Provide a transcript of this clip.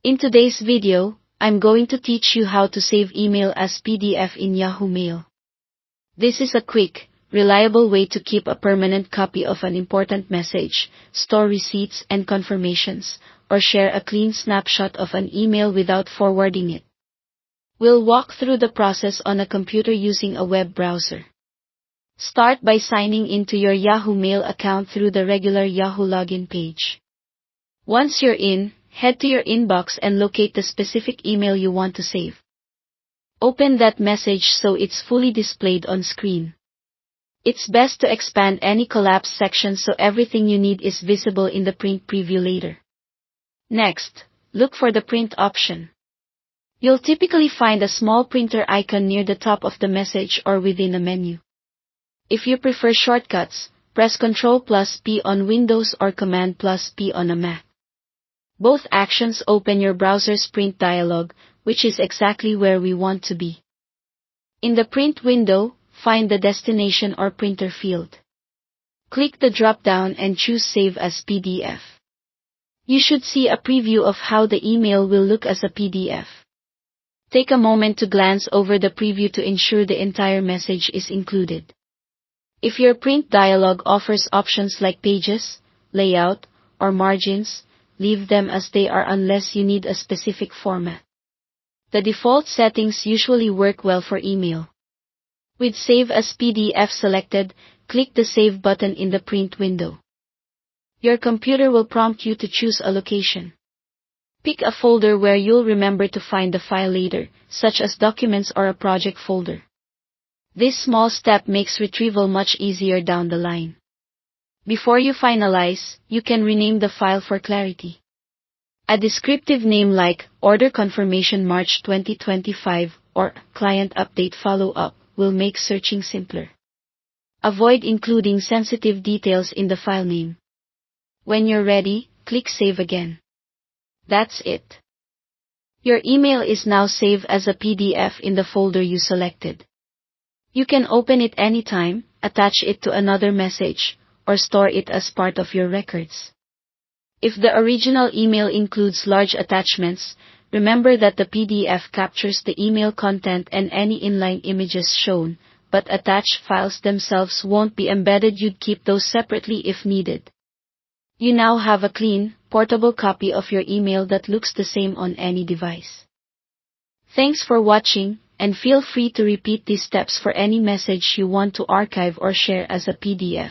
In today's video, I'm going to teach you how to save email as PDF in Yahoo Mail. This is a quick, reliable way to keep a permanent copy of an important message, store receipts and confirmations, or share a clean snapshot of an email without forwarding it. We'll walk through the process on a computer using a web browser. Start by signing into your Yahoo Mail account through the regular Yahoo login page. Once you're in, head to your inbox and locate the specific email you want to save. Open that message so it's fully displayed on screen. It's best to expand any collapsed section so everything you need is visible in the print preview later. Next, look for the print option. You'll typically find a small printer icon near the top of the message or within a menu. If you prefer shortcuts, press Ctrl+P on Windows or Command+P on a Mac. Both actions open your browser's print dialog, which is exactly where we want to be. In the print window, find the destination or printer field. Click the drop-down and choose Save as PDF. You should see a preview of how the email will look as a PDF. Take a moment to glance over the preview to ensure the entire message is included. If your print dialog offers options like pages, layout, or margins, leave them as they are unless you need a specific format. The default settings usually work well for email. With Save as PDF selected, click the Save button in the print window. Your computer will prompt you to choose a location. Pick a folder where you'll remember to find the file later, such as Documents or a Project folder. This small step makes retrieval much easier down the line. Before you finalize, you can rename the file for clarity. A descriptive name like Order Confirmation March 2025 or Client Update Follow-up will make searching simpler. Avoid including sensitive details in the file name. When you're ready, click Save again. That's it. Your email is now saved as a PDF in the folder you selected. You can open it anytime, attach it to another message, or store it as part of your records. If the original email includes large attachments, remember that the PDF captures the email content and any inline images shown, but attached files themselves won't be embedded. You'd keep those separately if needed. You now have a clean, portable copy of your email that looks the same on any device. Thanks for watching, and feel free to repeat these steps for any message you want to archive or share as a PDF.